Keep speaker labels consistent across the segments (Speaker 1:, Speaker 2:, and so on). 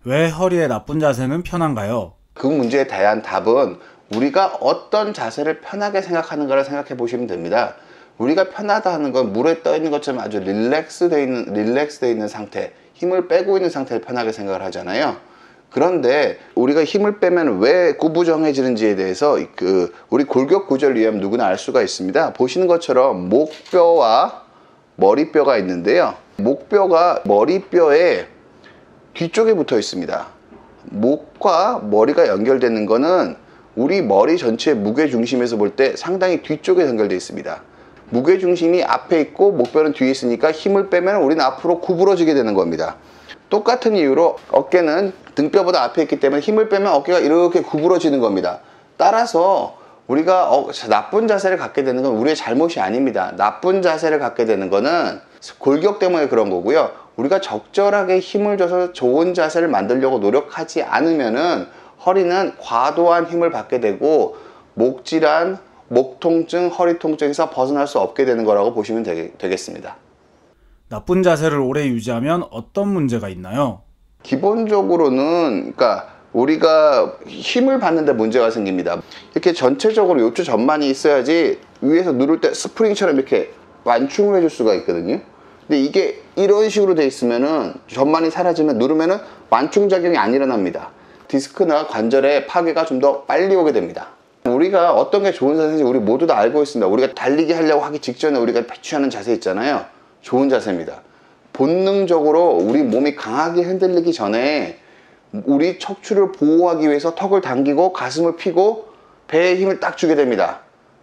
Speaker 1: 왜 허리의 나쁜 자세는 편한가요?
Speaker 2: 그 문제에 대한 답은 우리가 어떤 자세를 편하게 생각하는가를 생각해 보시면 됩니다. 우리가 편하다 하는 건 물에 떠 있는 것처럼 아주 릴렉스되어 있는 상태, 힘을 빼고 있는 상태를 편하게 생각을 하잖아요. 그런데 우리가 힘을 빼면 왜 구부정해지는지에 대해서 우리 골격 구조를 이해하면 누구나 알 수가 있습니다. 보시는 것처럼 목뼈와 머리뼈가 있는데요. 목뼈가 머리뼈의 뒤쪽에 붙어 있습니다. 목과 머리가 연결되는 거는 우리 머리 전체의 무게중심에서 볼 때 상당히 뒤쪽에 연결되어 있습니다. 무게중심이 앞에 있고 목뼈는 뒤에 있으니까 힘을 빼면 우리는 앞으로 구부러지게 되는 겁니다. 똑같은 이유로 어깨는 등뼈보다 앞에 있기 때문에 힘을 빼면 어깨가 이렇게 구부러지는 겁니다. 따라서 우리가 나쁜 자세를 갖게 되는 건 우리의 잘못이 아닙니다. 나쁜 자세를 갖게 되는 거는 골격 때문에 그런 거고요. 우리가 적절하게 힘을 줘서 좋은 자세를 만들려고 노력하지 않으면은 허리는 과도한 힘을 받게 되고 목 질환, 목 통증, 허리 통증에서 벗어날 수 없게 되는 거라고 보시면 되겠습니다.
Speaker 1: 나쁜 자세를 오래 유지하면 어떤 문제가 있나요?
Speaker 2: 기본적으로는 우리가 힘을 받는데 문제가 생깁니다. 이렇게 전체적으로 요추 전만이 있어야지 위에서 누를 때 스프링처럼 이렇게 완충을 해줄 수가 있거든요. 근데 이게 이런 식으로 돼 있으면은 전만이 사라지면 누르면은 완충작용이 안 일어납니다. 디스크나 관절의 파괴가 좀 더 빨리 오게 됩니다. 우리가 어떤 게 좋은 자세인지 우리 모두 다 알고 있습니다. 우리가 달리기 하려고 하기 직전에 우리가 취하는 자세 있잖아요. 좋은 자세입니다. 본능적으로 우리 몸이 강하게 흔들리기 전에 우리 척추를 보호하기 위해서 턱을 당기고 가슴을 펴고 배에 힘을 딱 주게 됩니다.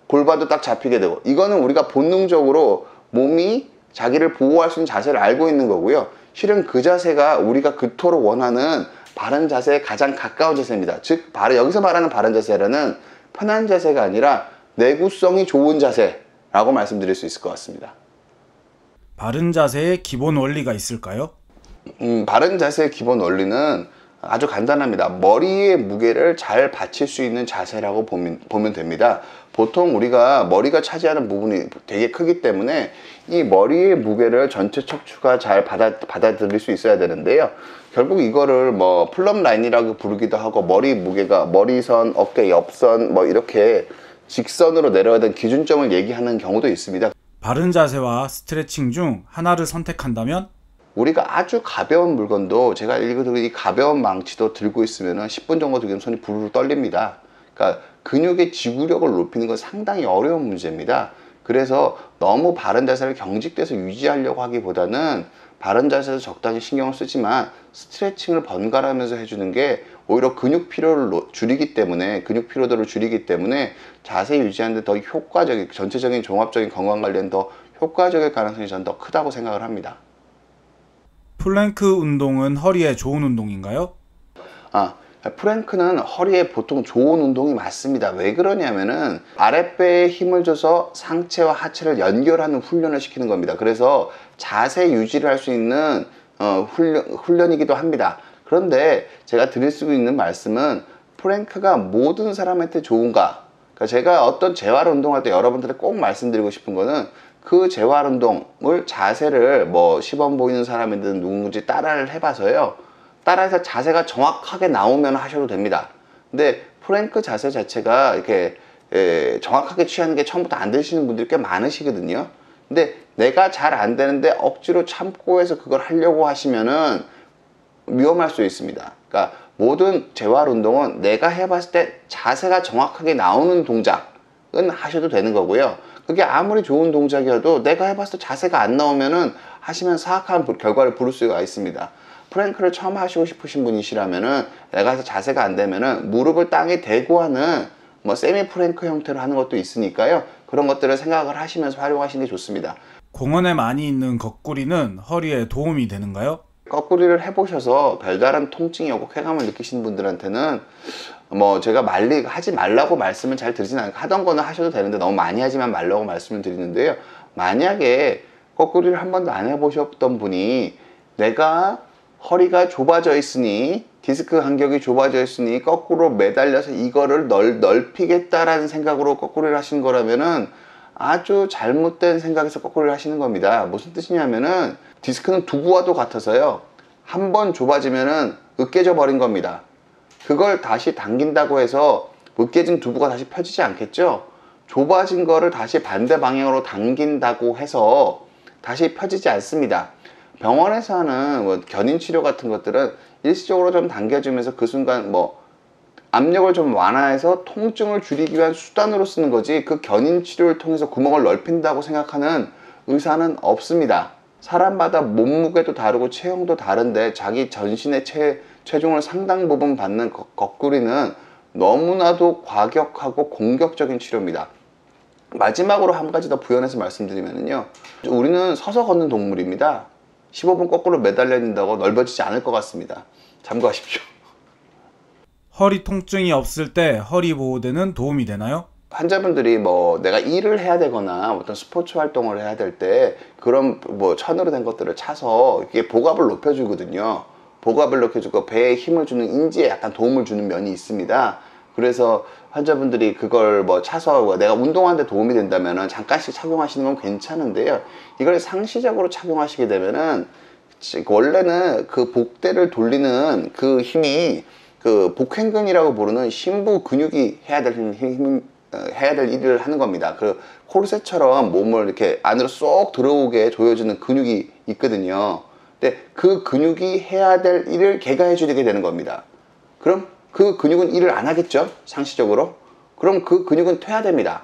Speaker 2: 골반도 딱 잡히게 되고, 이거는 우리가 본능적으로 몸이 자기를 보호할 수 있는 자세를 알고 있는 거고요. 실은 그 자세가 우리가 그토록 원하는 바른 자세에 가장 가까운 자세입니다. 즉 여기서 말하는 바른 자세라는 편한 자세가 아니라 내구성이 좋은 자세라고 말씀드릴 수 있을 것 같습니다.
Speaker 1: 바른 자세의 기본 원리가 있을까요?
Speaker 2: 바른 자세의 기본 원리는 아주 간단합니다. 머리의 무게를 잘 받칠 수 있는 자세라고 보면 됩니다. 보통 우리가 머리가 차지하는 부분이 되게 크기 때문에 이 머리의 무게를 전체 척추가 잘 받아들일 수 있어야 되는데요. 결국 이거를 플럼 라인이라고 부르기도 하고, 머리 무게가 머리선, 어깨 옆선 이렇게 직선으로 내려야 되는 기준점을 얘기하는 경우도 있습니다.
Speaker 1: 바른 자세와 스트레칭 중 하나를 선택한다면?
Speaker 2: 우리가 아주 가벼운 물건도, 제가 이 가벼운 망치도 들고 있으면 10분 정도 들면 손이 부르르 떨립니다. 그러니까 근육의 지구력을 높이는 건 상당히 어려운 문제입니다. 그래서 너무 바른 자세를 경직돼서 유지하려고 하기보다는 바른 자세에서 적당히 신경을 쓰지만 스트레칭을 번갈아가면서 해주는 게 오히려 근육 피로도를 줄이기 때문에 자세 유지하는 데 더 효과적인, 전체적인 종합적인 건강관리엔 더 효과적일 가능성이 저는 더 크다고 생각을 합니다.
Speaker 1: 플랭크 운동은 허리에 좋은 운동인가요?
Speaker 2: 플랭크는 허리에 보통 좋은 운동이 맞습니다. 왜 그러냐면은 아랫배에 힘을 줘서 상체와 하체를 연결하는 훈련을 시키는 겁니다. 그래서 자세 유지를 할 수 있는 훈련이기도 합니다. 그런데 제가 드릴 수 있는 말씀은 플랭크가 모든 사람한테 좋은가? 그러니까 제가 어떤 재활 운동할 때 여러분들한테 꼭 말씀드리고 싶은 거는, 그 재활 운동을 자세를 시범 보이는 사람이든 누군지 따라를 해봐서요. 따라해서 자세가 정확하게 나오면 하셔도 됩니다. 근데 플랭크 자세 자체가 이렇게 정확하게 취하는 게 처음부터 안 되시는 분들이 꽤 많으시거든요. 근데 내가 잘 안 되는데 억지로 참고 해서 그걸 하려고 하시면은 위험할 수 있습니다. 그러니까 모든 재활 운동은 내가 해봤을 때 자세가 정확하게 나오는 동작은 하셔도 되는 거고요. 그게 아무리 좋은 동작이어도 내가 해봤을 때 자세가 안 나오면은 하시면 사악한 결과를 부를 수가 있습니다. 플랭크를 처음 하시고 싶으신 분이시라면은, 내가 해서 자세가 안 되면은 무릎을 땅에 대고 하는 세미 플랭크 형태로 하는 것도 있으니까요. 그런 것들을 생각을 하시면서 활용하시는 게 좋습니다.
Speaker 1: 공원에 많이 있는 거꾸리는 허리에 도움이 되는가요?
Speaker 2: 거꾸리를 해보셔서 별다른 통증이 없고 쾌감을 느끼시는 분들한테는 제가 하지 말라고 말씀을 잘 드리진 않고, 하던 거는 하셔도 되는데 너무 많이 하지만 말라고 말씀을 드리는데요. 만약에 거꾸리를 한 번도 안 해보셨던 분이 내가 허리가 좁아져 있으니, 디스크 간격이 좁아져 있으니 거꾸로 매달려서 이거를 넓히겠다라는 생각으로 거꾸리를 하신 거라면은 아주 잘못된 생각에서 거꾸리를 하시는 겁니다. 무슨 뜻이냐면은 디스크는 두부와도 같아서요. 한 번 좁아지면은 으깨져 버린 겁니다. 그걸 다시 당긴다고 해서 으깨진 두부가 다시 펴지지 않겠죠? 좁아진 거를 다시 반대 방향으로 당긴다고 해서 다시 펴지지 않습니다. 병원에서 하는 뭐 견인 치료 같은 것들은 일시적으로 좀 당겨주면서 그 순간 뭐 압력을 좀 완화해서 통증을 줄이기 위한 수단으로 쓰는 거지, 그 견인 치료를 통해서 구멍을 넓힌다고 생각하는 의사는 없습니다. 사람마다 몸무게도 다르고 체형도 다른데 자기 전신의 체중을 상당 부분 받는 거꾸리는 너무나도 과격하고 공격적인 치료입니다. 마지막으로 한 가지 더 부연해서 말씀드리면요, 우리는 서서 걷는 동물입니다. 15분 거꾸로 매달려 있는다고 넓어지지 않을 것 같습니다. 참고하십시오.
Speaker 1: 허리 통증이 없을 때 허리 보호대는 도움이 되나요?
Speaker 2: 환자분들이 뭐 내가 일을 해야 되거나 어떤 스포츠 활동을 해야 될 때 그런 뭐 천으로 된 것들을 차서 이게 복압을 높여주거든요. 복압을 높여주고 배에 힘을 주는 인지에 약간 도움을 주는 면이 있습니다. 그래서 환자분들이 그걸 뭐 차서 내가 운동하는데 도움이 된다면은 잠깐씩 착용하시는 건 괜찮은데요, 이걸 상시적으로 착용하시게 되면은 원래는 그 복대를 돌리는 그 힘이 그 복횡근이라고 부르는 심부 근육이 해야 될 일을 하는 겁니다. 그 코르셋처럼 몸을 이렇게 안으로 쏙 들어오게 조여주는 근육이 있거든요. 근데 그 근육이 해야 될 일을 걔가 해주게 되는 겁니다. 그럼 그 근육은 일을 안 하겠죠, 상시적으로. 그럼 그 근육은 퇴화됩니다.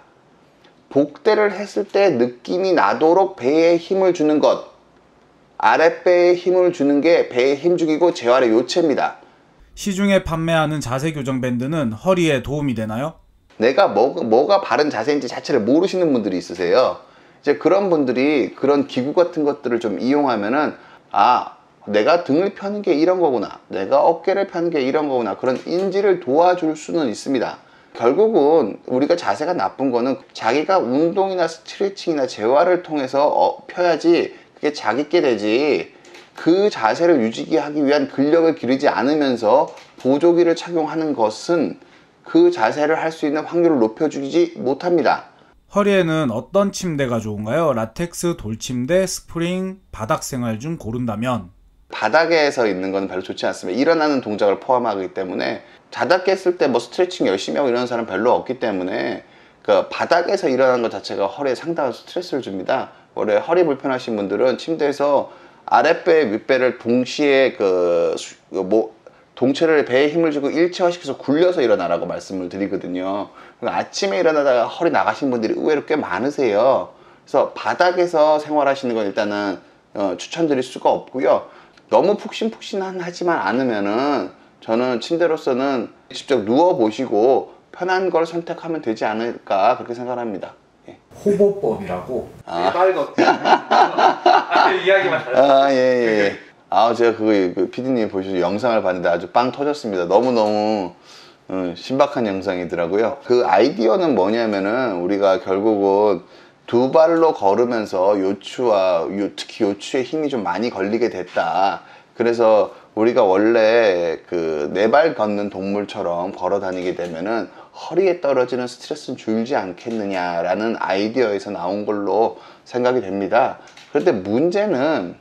Speaker 2: 복대를 했을 때 느낌이 나도록 배에 힘을 주는 것, 아랫배에 힘을 주는 게 배에 힘주기고 재활의 요체입니다.
Speaker 1: 시중에 판매하는 자세 교정 밴드는 허리에 도움이 되나요?
Speaker 2: 내가 뭐가 바른 자세인지 자체를 모르시는 분들이 있으세요. 이제 그런 분들이 그런 기구 같은 것들을 좀 이용하면은, 아, 내가 등을 펴는 게 이런 거구나, 내가 어깨를 펴는 게 이런 거구나, 그런 인지를 도와줄 수는 있습니다. 결국은 우리가 자세가 나쁜 거는 자기가 운동이나 스트레칭이나 재활을 통해서 펴야지 그게 자기께 되지, 그 자세를 유지하기 위한 근력을 기르지 않으면서 보조기를 착용하는 것은 그 자세를 할 수 있는 확률을 높여주지 못합니다.
Speaker 1: 허리에는 어떤 침대가 좋은가요? 라텍스, 돌침대, 스프링, 바닥 생활 중 고른다면?
Speaker 2: 바닥에서 있는 건 별로 좋지 않습니다. 일어나는 동작을 포함하기 때문에 자다 깼을 때 뭐 스트레칭 열심히 하고 이러는 사람 별로 없기 때문에 그 바닥에서 일어나는 것 자체가 허리에 상당한 스트레스를 줍니다. 원래 허리 불편하신 분들은 침대에서 아랫배, 윗배를 동시에 동체를 배에 힘을 주고 일체화시켜서 굴려서 일어나라고 말씀을 드리거든요. 아침에 일어나다가 허리 나가신 분들이 의외로 꽤 많으세요. 그래서 바닥에서 생활하시는 건 일단은 추천드릴 수가 없고요. 너무 푹신푹신하지만 않으면은 저는 침대로서는 직접 누워 보시고 편한 걸 선택하면 되지 않을까, 그렇게 생각합니다. 예.
Speaker 1: 호보법이라고.
Speaker 3: 이야기만 잘.
Speaker 2: 예. 제가 그 PD님 보시고 영상을 봤는데 아주 빵 터졌습니다. 너무너무 신박한 영상이더라고요. 그 아이디어는 뭐냐면은, 우리가 결국은 두 발로 걸으면서 특히 요추에 힘이 좀 많이 걸리게 됐다. 그래서 우리가 원래 그 네 발 걷는 동물처럼 걸어 다니게 되면은 허리에 떨어지는 스트레스는 줄지 않겠느냐라는 아이디어에서 나온 걸로 생각이 됩니다. 그런데 문제는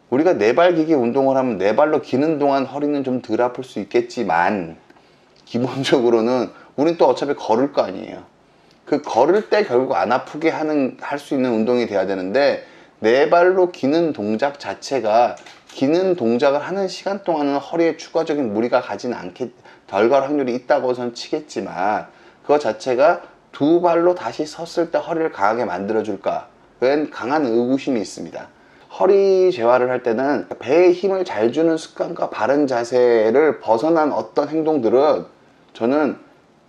Speaker 2: 우리가 네 발 기기 운동을 하면 네 발로 기는 동안 허리는 좀 덜 아플 수 있겠지만, 기본적으로는 우린 또 어차피 걸을 거 아니에요. 그 걸을 때 결국 안 아프게 할 수 있는 운동이 돼야 되는데, 네 발로 기는 동작 자체가 기는 동작을 하는 시간 동안은 허리에 추가적인 무리가 덜 갈 확률이 있다고 선 치겠지만, 그거 자체가 두 발로 다시 섰을 때 허리를 강하게 만들어줄까? 그건 강한 의구심이 있습니다. 허리 재활을 할 때는 배에 힘을 잘 주는 습관과 바른 자세를 벗어난 어떤 행동들은 저는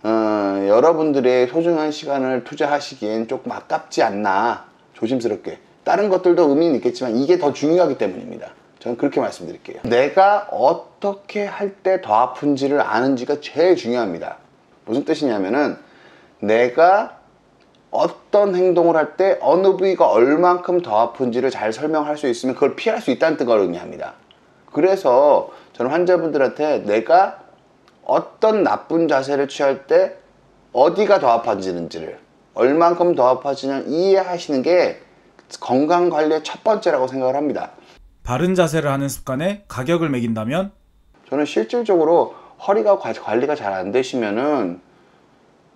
Speaker 2: 여러분들의 소중한 시간을 투자하시기엔 조금 아깝지 않나, 조심스럽게. 다른 것들도 의미는 있겠지만 이게 더 중요하기 때문입니다. 저는 그렇게 말씀드릴게요. 내가 어떻게 할 때 더 아픈지를 아는지가 제일 중요합니다. 무슨 뜻이냐면은, 내가 어떤 행동을 할 때 어느 부위가 얼만큼 더 아픈지를 잘 설명할 수 있으면 그걸 피할 수 있다는 걸 의미합니다. 그래서 저는 환자분들한테 내가 어떤 나쁜 자세를 취할 때 어디가 더 아파지는지를, 얼만큼 더 아파지는 이해하시는 게 건강관리의 첫 번째라고 생각을 합니다.
Speaker 1: 바른 자세를 하는 습관에 가격을 매긴다면?
Speaker 2: 저는 실질적으로 허리가 관리가 잘 안 되시면은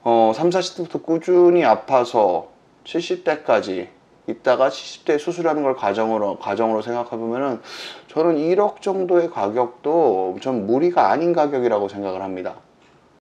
Speaker 2: 3, 40대부터 꾸준히 아파서 70대까지 있다가 70대 수술하는 걸 가정으로 생각해보면은 저는 1억 정도의 가격도 좀 무리가 아닌 가격이라고 생각을 합니다.